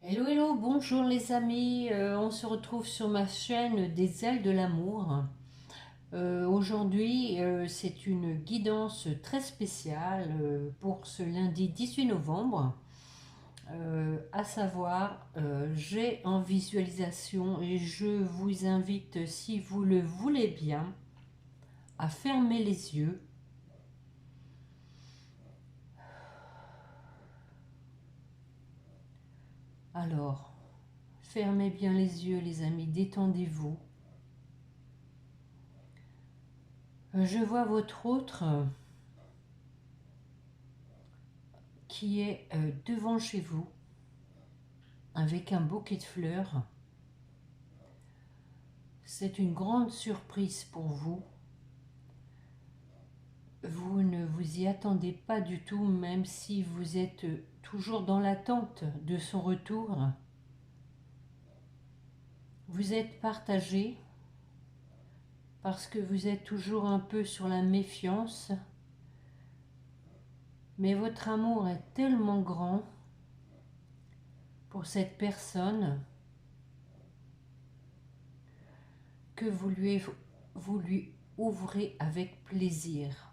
Hello, hello, bonjour les amis. On se retrouve sur ma chaîne des ailes de l'amour. Aujourd'hui, c'est une guidance très spéciale pour ce lundi 18 novembre. À savoir, j'ai en visualisation et je vous invite, si vous le voulez bien, à fermer les yeux. Alors, fermez bien les yeux les amis, détendez-vous. Je vois votre autre qui est devant chez vous avec un bouquet de fleurs. C'est une grande surprise pour vous. Vous ne vous y attendez pas du tout, même si vous êtes toujours dans l'attente de son retour. Vous êtes partagé parce que vous êtes toujours un peu sur la méfiance, mais votre amour est tellement grand pour cette personne que vous lui ouvrez avec plaisir.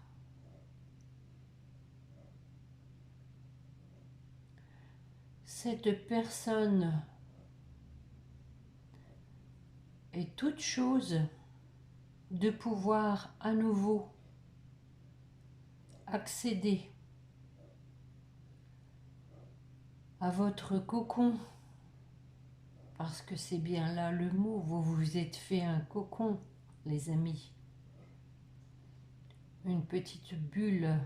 Cette personne est toute chose de pouvoir à nouveau accéder à votre cocon, parce que c'est bien là le mot, vous vous êtes fait un cocon, les amis. Une petite bulle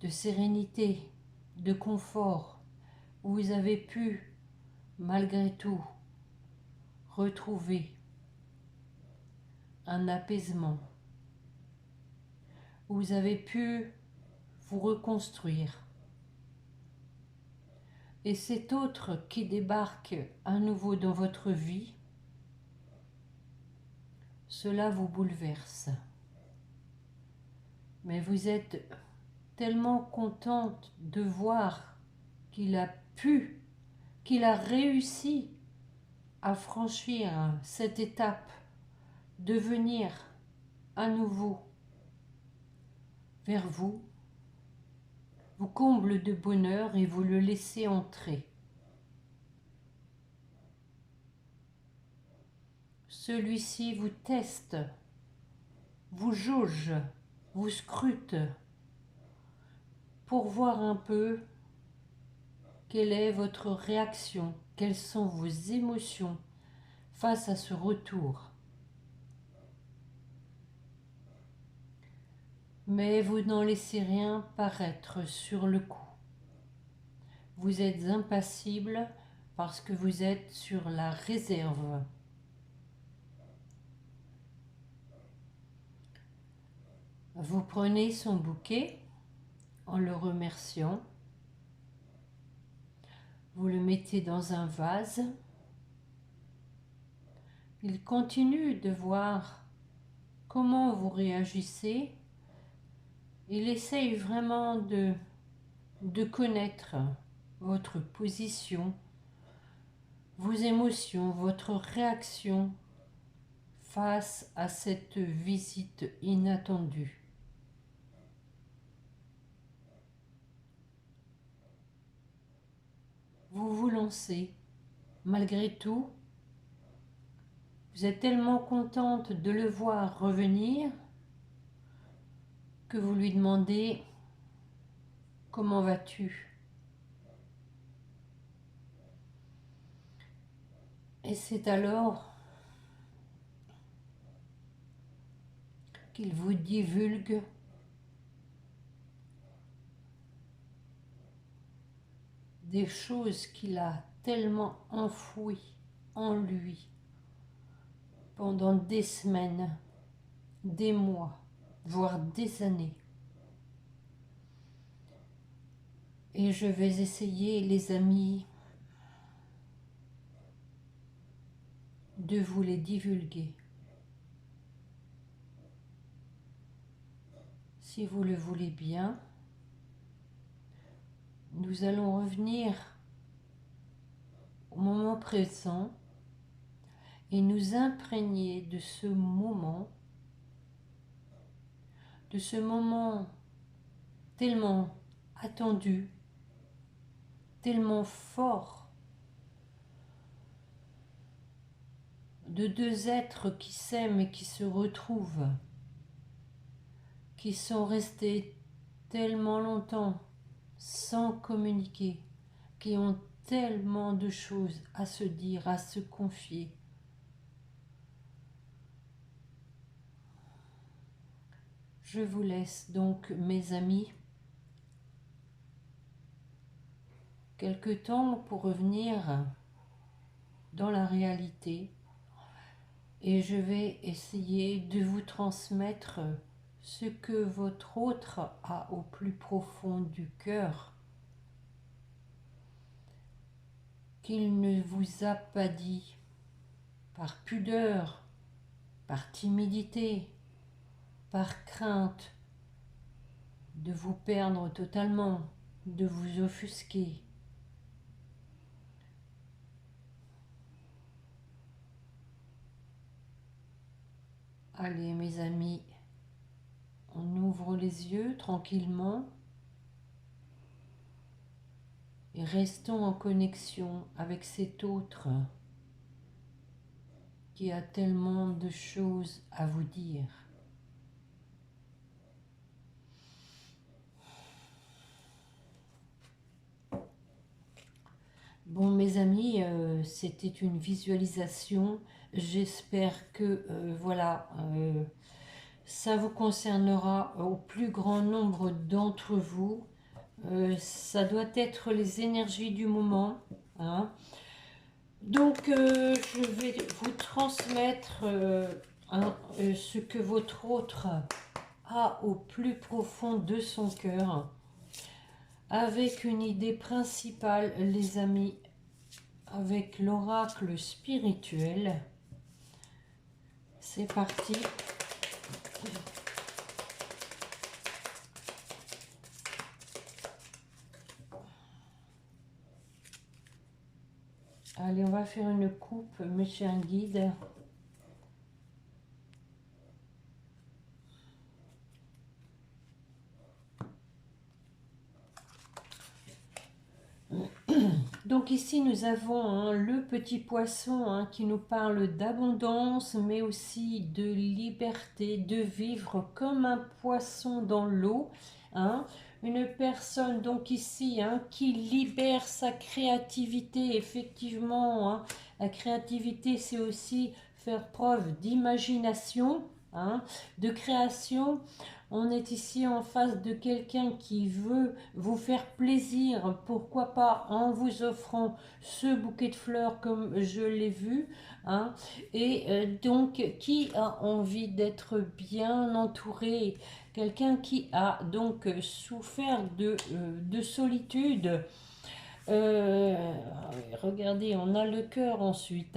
de sérénité, de confort, où vous avez pu, malgré tout, retrouver un apaisement, où vous avez pu vous reconstruire. Et cet autre qui débarque à nouveau dans votre vie, cela vous bouleverse. Mais vous êtes tellement contente de voir qu'il a pu, qu'il a réussi à franchir cette étape, de venir à nouveau vers vous, vous comble de bonheur et vous le laissez entrer. Celui-ci vous teste, vous jauge, vous scrute pour voir un peu quelle est votre réaction, quelles sont vos émotions face à ce retour. Mais vous n'en laissez rien paraître sur le coup. Vous êtes impassible parce que vous êtes sur la réserve. Vous prenez son bouquet en le remerciant. Vous le mettez dans un vase. Il continue de voir comment vous réagissez. Il essaye vraiment de connaître votre position, vos émotions, votre réaction face à cette visite inattendue. Vous vous lancez. Malgré tout, vous êtes tellement contente de le voir revenir que vous lui demandez comment vas-tu? Et c'est alors qu'il vous divulgue des choses qu'il a tellement enfouies en lui pendant des semaines, des mois, voire des années. Et je vais essayer, les amis, de vous les divulguer. Si vous le voulez bien, nous allons revenir au moment présent et nous imprégner de ce moment tellement attendu, tellement fort, de deux êtres qui s'aiment et qui se retrouvent, qui sont restés tellement longtemps sans communiquer, qui ont tellement de choses à se dire, à se confier. Je vous laisse donc, mes amis, quelque temps pour revenir dans la réalité et je vais essayer de vous transmettre ce que votre autre a au plus profond du cœur, qu'il ne vous a pas dit par pudeur, par timidité, par crainte de vous perdre totalement, de vous offusquer. Allez mes amis, on ouvre les yeux tranquillement et restons en connexion avec cet autre qui a tellement de choses à vous dire. Bon mes amis, c'était une visualisation. J'espère que voilà, ça vous concernera au plus grand nombre d'entre vous. Ça doit être les énergies du moment. Hein. Donc je vais vous transmettre ce que votre autre a au plus profond de son cœur. Avec une idée principale, les amis, avec l'oracle spirituel. C'est parti. Allez, on va faire une coupe, mes chers guides. Donc ici, nous avons le petit poisson qui nous parle d'abondance, mais aussi de liberté, de vivre comme un poisson dans l'eau. Une personne donc ici qui libère sa créativité, effectivement. La créativité, c'est aussi faire preuve d'imagination, de création. On est ici en face de quelqu'un qui veut vous faire plaisir, pourquoi pas en vous offrant ce bouquet de fleurs comme je l'ai vu, et donc qui a envie d'être bien entouré, quelqu'un qui a donc souffert de solitude. Regardez, on a le cœur ensuite.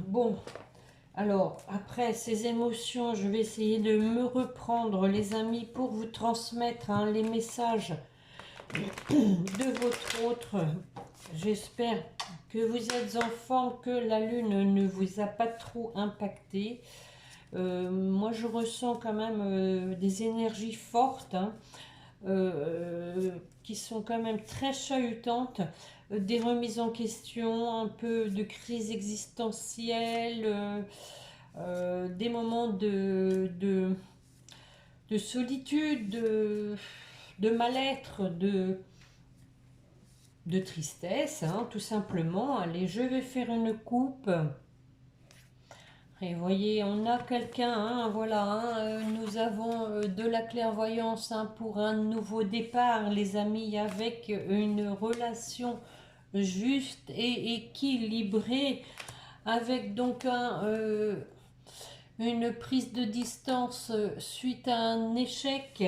Bon. Alors, après ces émotions, je vais essayer de me reprendre, les amis, pour vous transmettre les messages de votre autre. J'espère que vous êtes en forme, que la lune ne vous a pas trop impacté. Moi, je ressens quand même des énergies fortes, qui sont quand même très chahutantes. Des remises en question, un peu de crise existentielle, des moments de solitude, de mal-être, de tristesse, tout simplement. Allez, je vais faire une coupe. Et vous voyez, on a quelqu'un, voilà, nous avons de la clairvoyance pour un nouveau départ, les amis, avec une relation juste et équilibrée, avec donc une prise de distance suite à un échec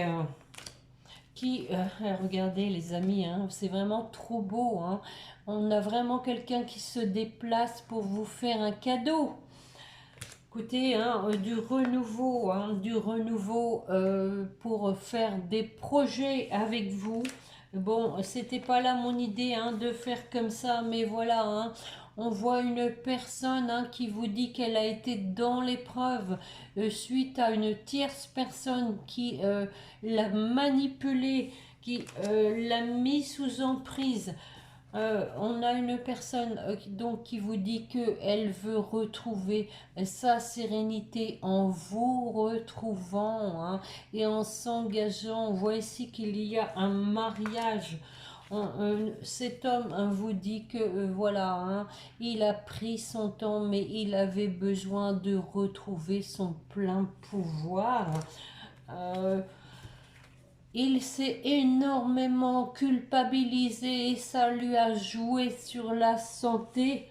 qui, regardez les amis, c'est vraiment trop beau. On a vraiment quelqu'un qui se déplace pour vous faire un cadeau. Écoutez, du renouveau pour faire des projets avec vous. Bon, c'était pas là mon idée hein, de faire comme ça, mais voilà, hein, on voit une personne hein, qui vous dit qu'elle a été dans l'épreuve suite à une tierce personne qui l'a manipulée, qui l'a mis sous emprise. On a une personne donc qui vous dit que elle veut retrouver sa sérénité en vous retrouvant hein, et en s'engageant. On voit ici qu'il y a un mariage. Cet homme hein, vous dit que voilà, hein, il a pris son temps, mais il avait besoin de retrouver son plein pouvoir. Euh, il s'est énormément culpabilisé et ça lui a joué sur la santé.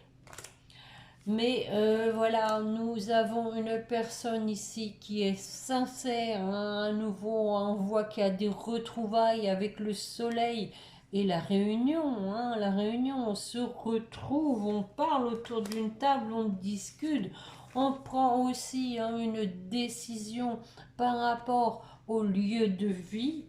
Mais voilà, nous avons une personne ici qui est sincère. Hein. À nouveau, on voit qu'il y a des retrouvailles avec le soleil et la réunion. Hein. La réunion, on se retrouve, on parle autour d'une table, on discute. On prend aussi hein, une décision par rapport au lieu de vie.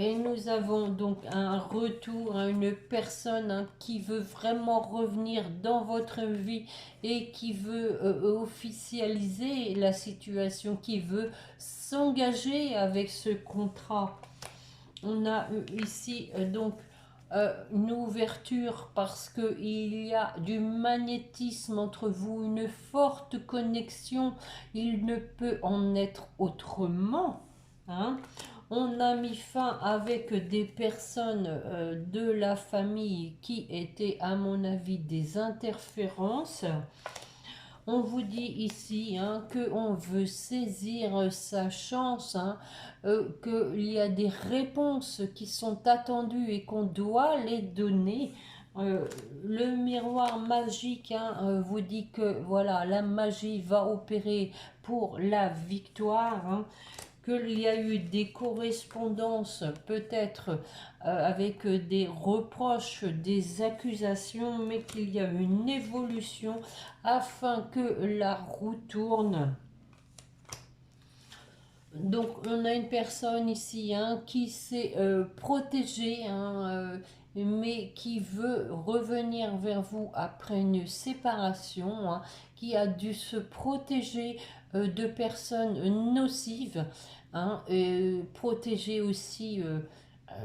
Et nous avons donc un retour à une personne hein, qui veut vraiment revenir dans votre vie et qui veut officialiser la situation, qui veut s'engager avec ce contrat. On a ici donc une ouverture parce qu'il y a du magnétisme entre vous, une forte connexion. Il ne peut en être autrement. Hein. On a mis fin avec des personnes de la famille qui étaient, à mon avis, des interférences. On vous dit ici hein, qu'on veut saisir sa chance, hein, qu'il y a des réponses qui sont attendues et qu'on doit les donner. Le miroir magique hein, vous dit que voilà, la magie va opérer pour la victoire. Hein, qu'il y a eu des correspondances peut-être avec des reproches, des accusations, mais qu'il y a une évolution afin que la roue tourne. Donc on a une personne ici hein, qui s'est protégée, hein, mais qui veut revenir vers vous après une séparation, hein, qui a dû se protéger de personnes nocives, hein, protéger aussi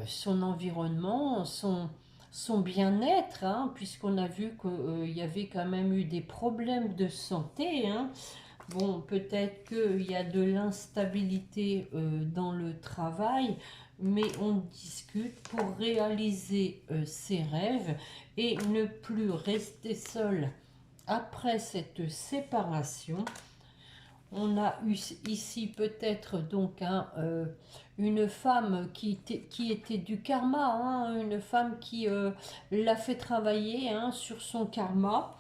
son environnement, son bien-être, hein, puisqu'on a vu qu'il y avait quand même eu des problèmes de santé. Hein. Bon, peut-être qu'il y a de l'instabilité dans le travail, mais on discute pour réaliser ses rêves et ne plus rester seul après cette séparation. On a eu ici peut-être donc une femme qui était du karma, hein, une femme qui l'a fait travailler hein, sur son karma.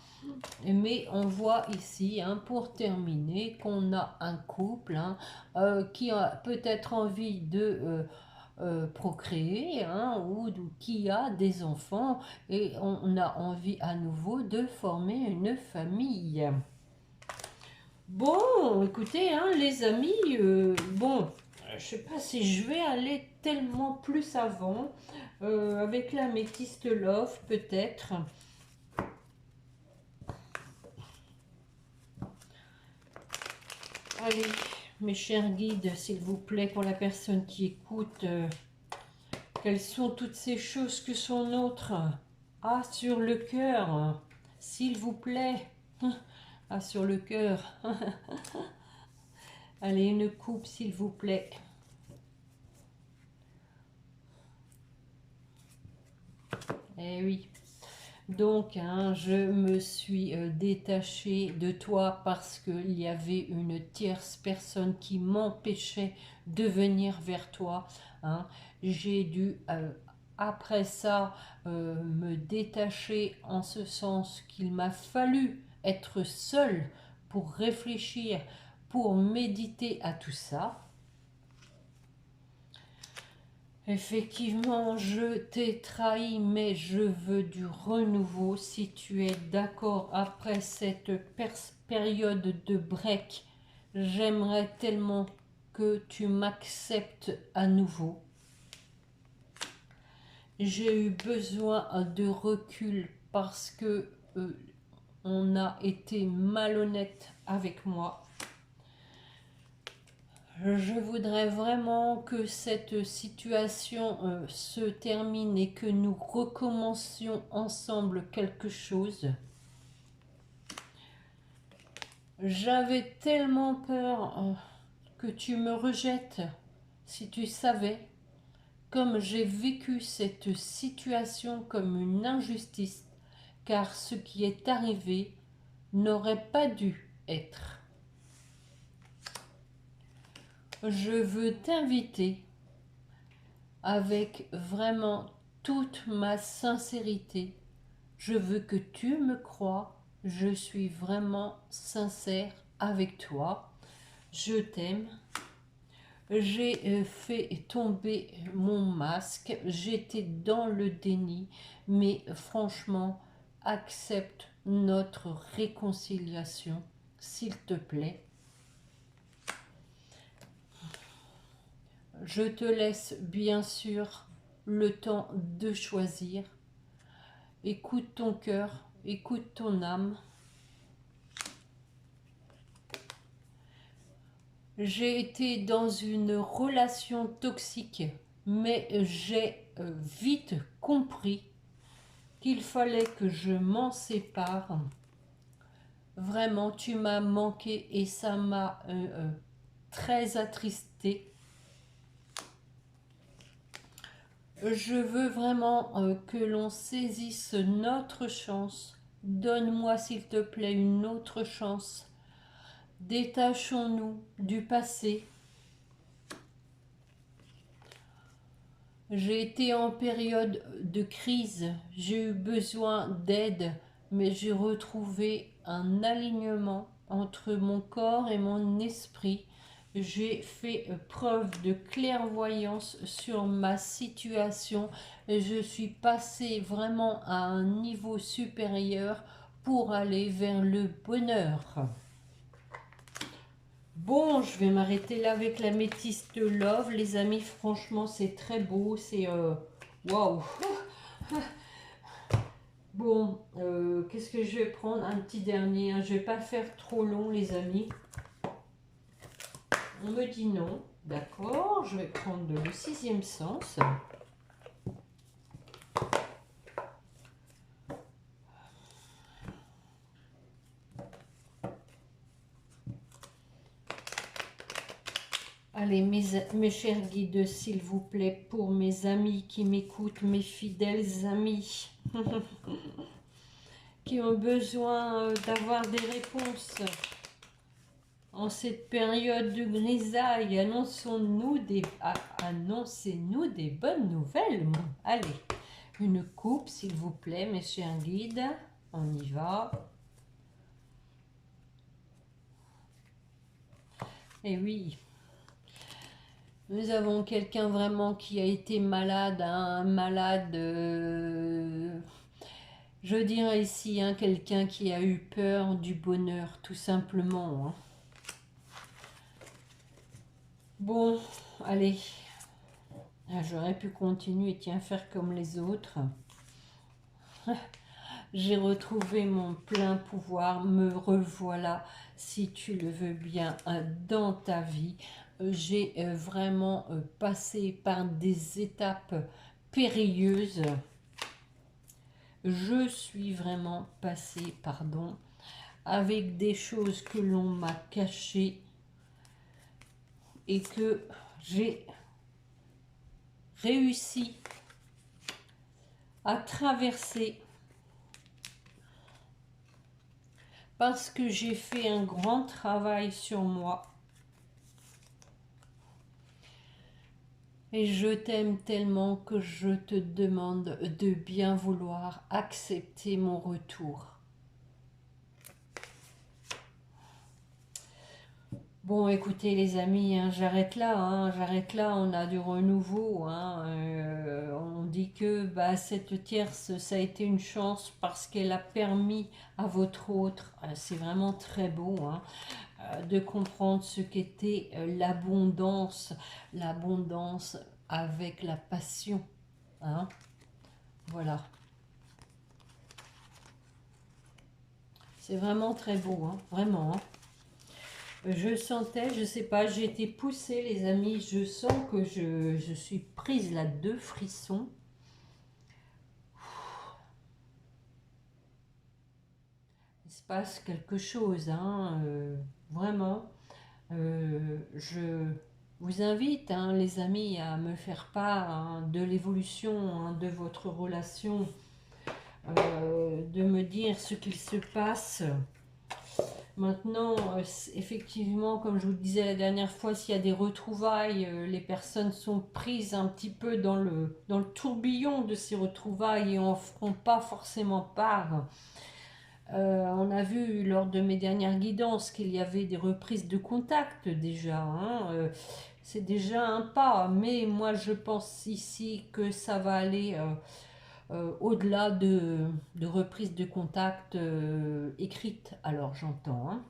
Mais on voit ici, hein, pour terminer, qu'on a un couple hein, qui a peut-être envie de procréer hein, ou qui a des enfants et on a envie à nouveau de former une famille. Bon, écoutez, hein, les amis, bon, je sais pas si je vais aller tellement plus avant avec l'améthyste love peut-être. Allez, mes chers guides, s'il vous plaît, pour la personne qui écoute, quelles sont toutes ces choses que sont nôtres? Ah, sur le cœur, s'il vous plaît. Ah, sur le cœur. Allez, une coupe, s'il vous plaît. Eh oui. Donc, hein, je me suis détachée de toi parce qu'il y avait une tierce personne qui m'empêchait de venir vers toi. Hein. J'ai dû, après ça, me détacher en ce sens qu'il m'a fallu être seule pour réfléchir, pour méditer à tout ça. Effectivement, je t'ai trahi, mais je veux du renouveau. Si tu es d'accord après cette période de break, j'aimerais tellement que tu m'acceptes à nouveau. j'ai eu besoin de recul parce que on a été malhonnête avec moi. Je voudrais vraiment que cette situation se termine et que nous recommencions ensemble quelque chose. J'avais tellement peur que tu me rejettes, si tu savais, comme j'ai vécu cette situation comme une injustice, car ce qui est arrivé n'aurait pas dû être. Je veux t'inviter avec vraiment toute ma sincérité. Je veux que tu me crois. Je suis vraiment sincère avec toi. Je t'aime. J'ai fait tomber mon masque. J'étais dans le déni. Mais franchement, accepte notre réconciliation, s'il te plaît. Je te laisse bien sûr le temps de choisir. Écoute ton cœur, écoute ton âme. J'ai été dans une relation toxique, mais j'ai vite compris qu'il fallait que je m'en sépare. Vraiment, tu m'as manqué et ça m'a très attristée. Je veux vraiment que l'on saisisse notre chance. Donne-moi s'il te plaît une autre chance. Détachons-nous du passé. J'ai été en période de crise. J'ai eu besoin d'aide, mais j'ai retrouvé un alignement entre mon corps et mon esprit. J'ai fait preuve de clairvoyance sur ma situation et je suis passée vraiment à un niveau supérieur pour aller vers le bonheur. Bon, je vais m'arrêter là avec la métiste Love, les amis. Franchement, c'est très beau. C'est waouh. Bon, qu'est-ce que je vais prendre? Un petit dernier. Hein. Je vais pas faire trop long, les amis. On me dit non. D'accord, je vais prendre le sixième sens. Allez, mes chers guides, s'il vous plaît, pour mes amis qui m'écoutent, mes fidèles amis, qui ont besoin d'avoir des réponses en cette période de grisaille, annoncez-nous des bonnes nouvelles. Allez, une coupe, s'il vous plaît, mes chers guides, on y va. Et oui. Nous avons quelqu'un vraiment qui a été malade, un malade, je dirais ici, hein, quelqu'un qui a eu peur du bonheur, tout simplement. Hein. Bon, allez, j'aurais pu continuer, tiens, faire comme les autres. J'ai retrouvé mon plein pouvoir, me revoilà, si tu le veux bien, dans ta vie. J'ai vraiment passé par des étapes périlleuses. Je suis vraiment passée, pardon, avec des choses que l'on m'a cachées et que j'ai réussi à traverser parce que j'ai fait un grand travail sur moi. Et je t'aime tellement que je te demande de bien vouloir accepter mon retour. Bon, écoutez les amis, hein, j'arrête là, on a du renouveau. Hein, on dit que cette tierce, ça a été une chance parce qu'elle a permis à votre autre, c'est vraiment très beau, hein, de comprendre ce qu'était l'abondance avec la passion. Hein. Voilà. C'est vraiment très beau, hein, vraiment. Hein. Je sentais, je sais pas, j'ai été poussée, les amis. Je sens que je suis prise là de frissons. Il se passe quelque chose, hein, vraiment. Je vous invite, hein, les amis, à me faire part, hein, de l'évolution, hein, de votre relation, de me dire ce qu'il se passe. Maintenant, effectivement, comme je vous le disais la dernière fois, s'il y a des retrouvailles, les personnes sont prises un petit peu dans le tourbillon de ces retrouvailles et en feront pas forcément part. On a vu lors de mes dernières guidances qu'il y avait des reprises de contact déjà. Hein, c'est déjà un pas, mais moi je pense ici que ça va aller au-delà de reprises de contact écrites. Alors j'entends. Hein.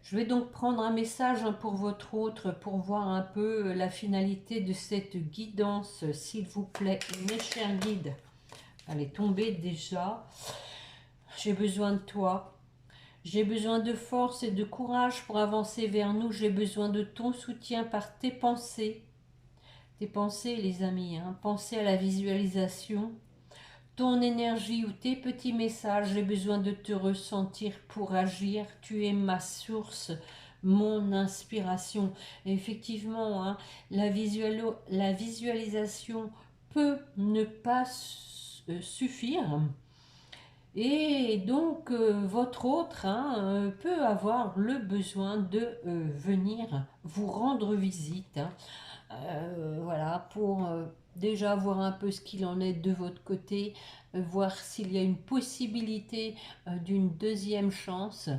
Je vais donc prendre un message, hein, pour votre autre, pour voir un peu la finalité de cette guidance, s'il vous plaît, mes chers guides. Elle est tombée déjà. J'ai besoin de toi. J'ai besoin de force et de courage pour avancer vers nous. J'ai besoin de ton soutien par tes pensées. Tes pensées, les amis, hein. Pensez à la visualisation. Ton énergie ou tes petits messages. J'ai besoin de te ressentir pour agir. Tu es ma source, mon inspiration. Et effectivement, hein, la visualisation peut ne pas suffire. Et donc, votre autre, hein, peut avoir le besoin de venir vous rendre visite. Hein, voilà, pour déjà voir un peu ce qu'il en est de votre côté, voir s'il y a une possibilité d'une deuxième chance,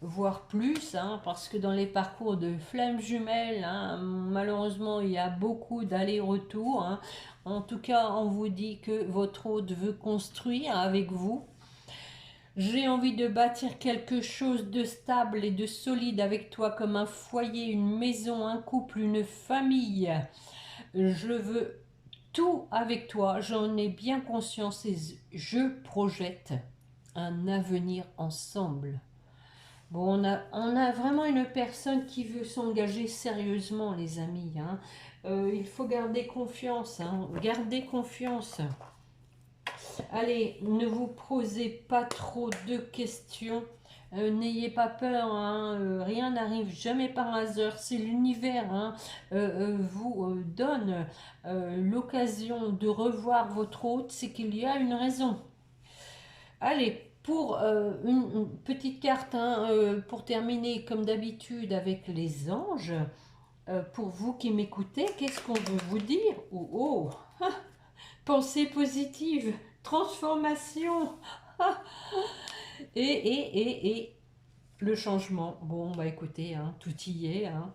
voire plus, hein, parce que dans les parcours de flammes jumelles, hein, malheureusement, il y a beaucoup d'allers-retours. Hein. En tout cas, on vous dit que votre hôte veut construire avec vous. J'ai envie de bâtir quelque chose de stable et de solide avec toi, comme un foyer, une maison, un couple, une famille. Je veux tout avec toi, j'en ai bien conscience et je projette un avenir ensemble. Bon, on a vraiment une personne qui veut s'engager sérieusement, les amis. Hein. Il faut garder confiance, hein. Gardez confiance. Allez, ne vous posez pas trop de questions. N'ayez pas peur, hein, rien n'arrive jamais par hasard. Si l'univers, hein, vous donne l'occasion de revoir votre hôte, c'est qu'il y a une raison. Allez, pour une petite carte, hein, pour terminer comme d'habitude avec les anges, pour vous qui m'écoutez, qu'est-ce qu'on veut vous dire? Oh, oh. Pensée positive, transformation, et le changement. Bon, bah écoutez, hein, tout y est. Hein.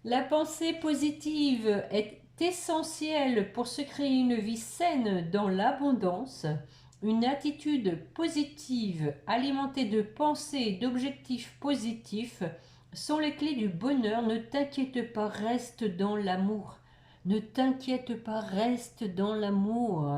La pensée positive est essentielle pour se créer une vie saine dans l'abondance. Une attitude positive alimentée de pensées et d'objectifs positifs sont les clés du bonheur. Ne t'inquiète pas, reste dans l'amour. Ne t'inquiète pas, reste dans l'amour.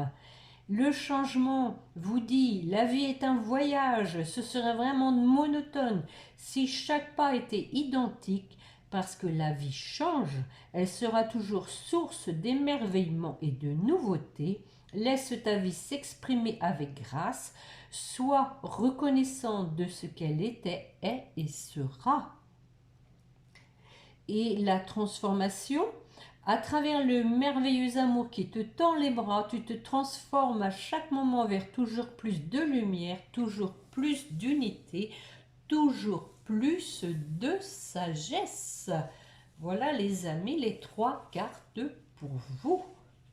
Le changement vous dit, la vie est un voyage, ce serait vraiment monotone si chaque pas était identique, parce que la vie change, elle sera toujours source d'émerveillement et de nouveautés. Laisse ta vie s'exprimer avec grâce, sois reconnaissant de ce qu'elle était, est et sera. Et la transformation, à travers le merveilleux amour qui te tend les bras, tu te transformes à chaque moment vers toujours plus de lumière, toujours plus d'unité, toujours plus de sagesse. Voilà les amis, les 3 cartes pour vous.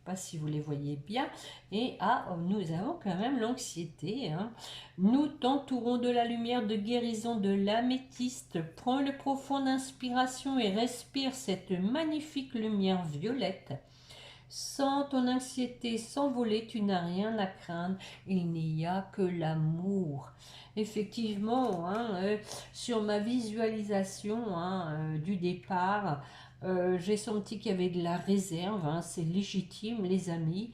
Je ne sais pas si vous les voyez bien. Et nous avons quand même l'anxiété. Hein. Nous t'entourons de la lumière de guérison de l'améthyste. Prends une profonde inspiration et respire cette magnifique lumière violette. Sans ton anxiété s'envoler, tu n'as rien à craindre. Il n'y a que l'amour. Effectivement, hein, sur ma visualisation, hein, du départ, J'ai senti qu'il y avait de la réserve, hein, c'est légitime les amis.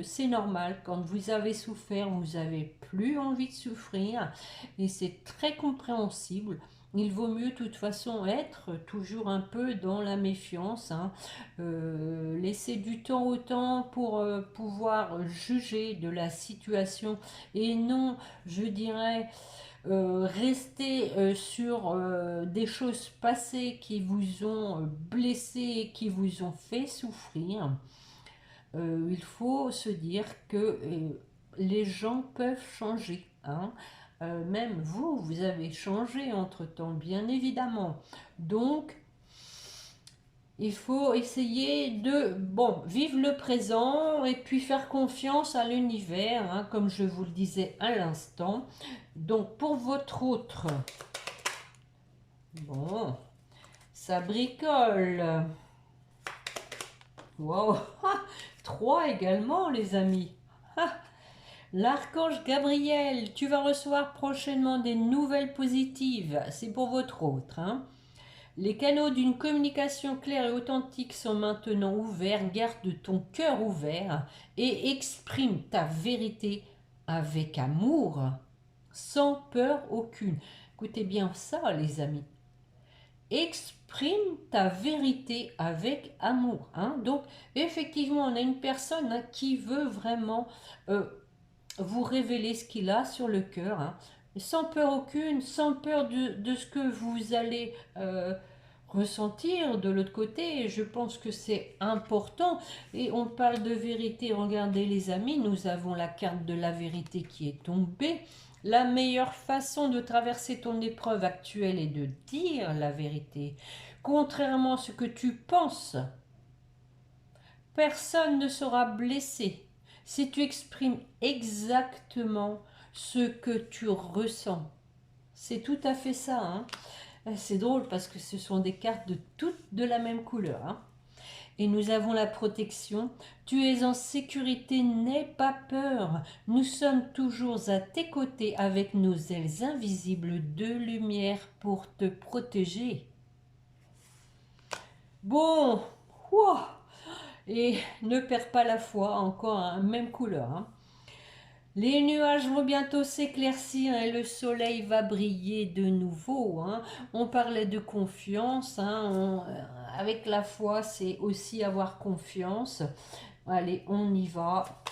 C'est normal, quand vous avez souffert, vous n'avez plus envie de souffrir et c'est très compréhensible. Il vaut mieux de toute façon être toujours un peu dans la méfiance, hein. Laisser du temps au temps pour pouvoir juger de la situation et non, je dirais, rester sur des choses passées qui vous ont blessé, qui vous ont fait souffrir. Il faut se dire que les gens peuvent changer, hein. Même vous, vous avez changé entre-temps, bien évidemment. Donc, il faut essayer de, bon, vivre le présent et puis faire confiance à l'univers, hein, comme je vous le disais à l'instant. Donc, pour votre autre, bon, ça bricole. Wow, 3 également, les amis. L'archange Gabriel, tu vas recevoir prochainement des nouvelles positives. C'est pour votre autre, hein. Les canaux d'une communication claire et authentique sont maintenant ouverts. Garde ton cœur ouvert et exprime ta vérité avec amour, sans peur aucune. Écoutez bien ça, les amis. Exprime ta vérité avec amour, hein. Donc, effectivement, on a une personne, hein, qui veut vraiment vous révéler ce qu'il a sur le cœur, hein, sans peur aucune, sans peur de ce que vous allez ressentir de l'autre côté. Et je pense que c'est important. Et on parle de vérité. Regardez les amis, nous avons la carte de la vérité qui est tombée. La meilleure façon de traverser ton épreuve actuelle est de dire la vérité. Contrairement à ce que tu penses, personne ne sera blessé si tu exprimes exactement ce que tu ressens. C'est tout à fait ça, hein. C'est drôle parce que ce sont des cartes de toutes de la même couleur, hein. Et nous avons la protection. Tu es en sécurité, n'aie pas peur. Nous sommes toujours à tes côtés avec nos ailes invisibles de lumière pour te protéger. Bon, ouah. Et ne perds pas la foi, encore la même couleur, hein. Les nuages vont bientôt s'éclaircir et le soleil va briller de nouveau, hein. On parlait de confiance, hein. Avec la foi, c'est aussi avoir confiance. Allez, on y va.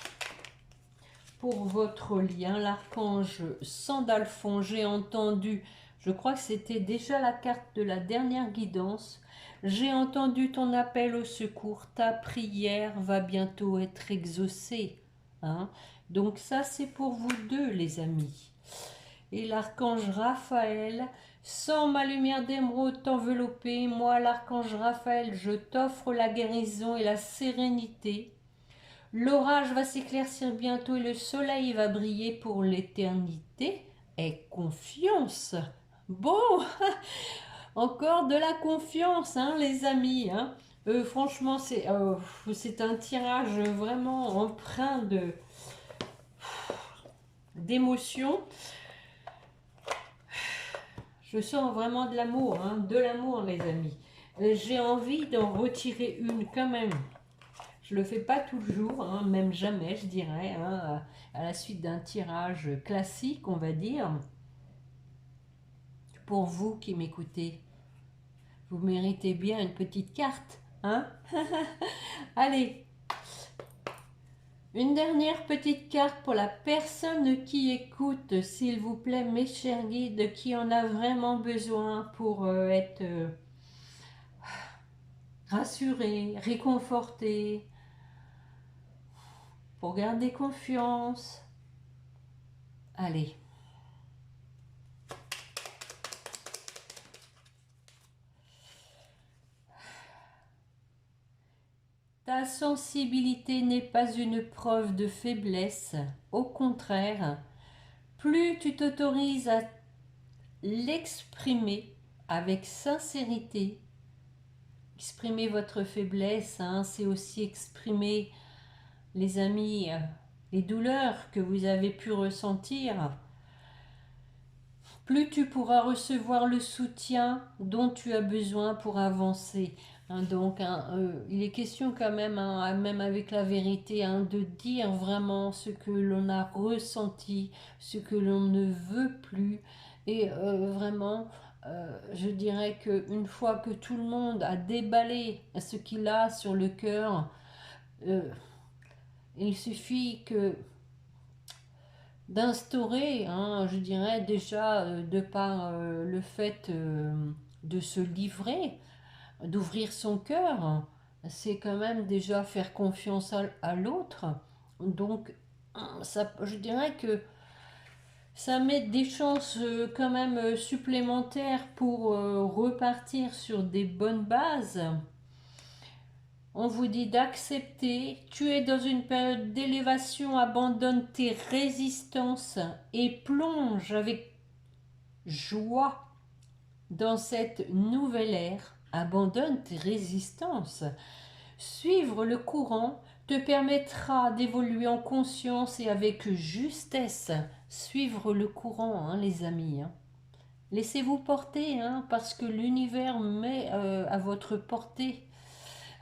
Pour votre lien, l'archange Sandalphon, j'ai entendu, je crois que c'était déjà la carte de la dernière guidance. J'ai entendu ton appel au secours, ta prière va bientôt être exaucée, hein. Donc ça, c'est pour vous deux, les amis. Et l'archange Raphaël, sans ma lumière d'émeraude t'envelopper, moi, l'archange Raphaël, je t'offre la guérison et la sérénité. L'orage va s'éclaircir bientôt et le soleil va briller pour l'éternité. Aie confiance. Bon, encore de la confiance, hein, les amis, hein. Franchement, c'est un tirage vraiment empreint d'émotion. Je sens vraiment de l'amour, hein, de l'amour, les amis. J'ai envie d'en retirer une quand même. Je ne le fais pas toujours, hein, même jamais, je dirais, hein, à la suite d'un tirage classique, on va dire. Pour vous qui m'écoutez, vous méritez bien une petite carte, hein. Allez, une dernière petite carte pour la personne qui écoute, s'il vous plaît, mes chers guides, qui en a vraiment besoin pour être rassuré, réconforté, pour garder confiance. Allez. Ta sensibilité n'est pas une preuve de faiblesse. Au contraire, plus tu t'autorises à l'exprimer avec sincérité, exprimer votre faiblesse, hein, c'est aussi exprimer, les amis, les douleurs que vous avez pu ressentir. plus tu pourras recevoir le soutien dont tu as besoin pour avancer. Hein, donc, hein, il est question quand même, hein, même avec la vérité, hein, de dire vraiment ce que l'on a ressenti, ce que l'on ne veut plus. Et vraiment, je dirais qu'une fois que tout le monde a déballé ce qu'il a sur le cœur, euh, il suffit que d'instaurer, hein, je dirais déjà de par le fait de se livrer, d'ouvrir son cœur, c'est quand même déjà faire confiance à l'autre. Donc, ça, je dirais que ça met des chances quand même supplémentaires pour repartir sur des bonnes bases. On vous dit d'accepter, tu es dans une période d'élévation, abandonne tes résistances et plonge avec joie dans cette nouvelle ère. Abandonne tes résistances. Suivre le courant te permettra d'évoluer en conscience et avec justesse. Suivre le courant, hein, les amis. Hein. Laissez-vous porter, hein, parce que l'univers met à votre portée.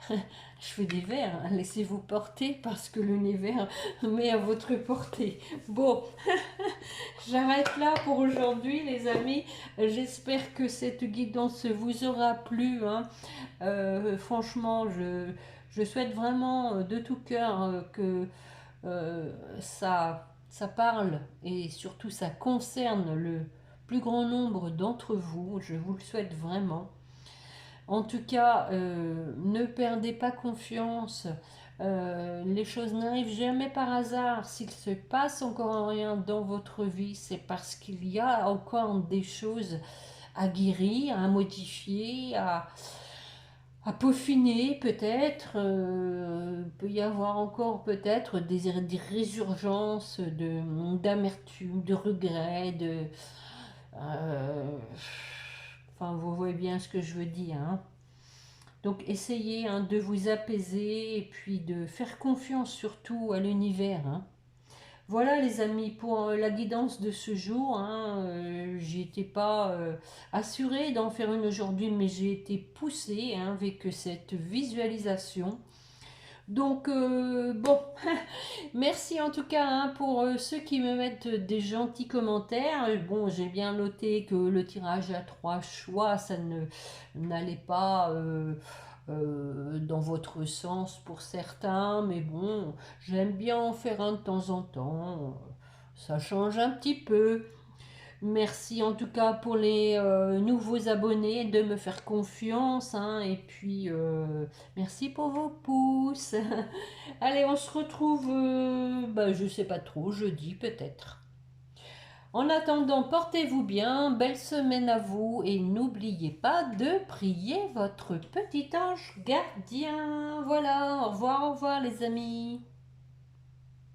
Je fais des vers, hein. Laissez-vous porter parce que l'univers met à votre portée. Bon, j'arrête là pour aujourd'hui, les amis. J'espère que cette guidance vous aura plu. Hein. Franchement, je souhaite vraiment de tout cœur que ça parle et surtout ça concerne le plus grand nombre d'entre vous. Je vous le souhaite vraiment. En tout cas, ne perdez pas confiance. Les choses n'arrivent jamais par hasard. S'il se passe encore rien dans votre vie, c'est parce qu'il y a encore des choses à guérir, à modifier, à peaufiner peut-être. Il peut y avoir encore peut-être des résurgences d'amertume, de regret, euh, enfin, vous voyez bien ce que je veux dire. Hein. Donc essayez, hein, de vous apaiser et puis de faire confiance surtout à l'univers. Hein. Voilà les amis pour la guidance de ce jour. Hein. J'étais pas assurée d'en faire une aujourd'hui, mais j'ai été poussée, hein, avec cette visualisation. Donc bon, merci en tout cas, hein, pour ceux qui me mettent des gentils commentaires. Bon, j'ai bien noté que le tirage à 3 choix, ça ne n'allait pas dans votre sens pour certains, mais bon, j'aime bien en faire un de temps en temps. Ça change un petit peu. Merci en tout cas pour les nouveaux abonnés de me faire confiance, hein, et puis merci pour vos pouces. Allez, on se retrouve, je sais pas trop, jeudi peut-être. En attendant, portez-vous bien, belle semaine à vous et n'oubliez pas de prier votre petit ange gardien. Voilà, au revoir les amis.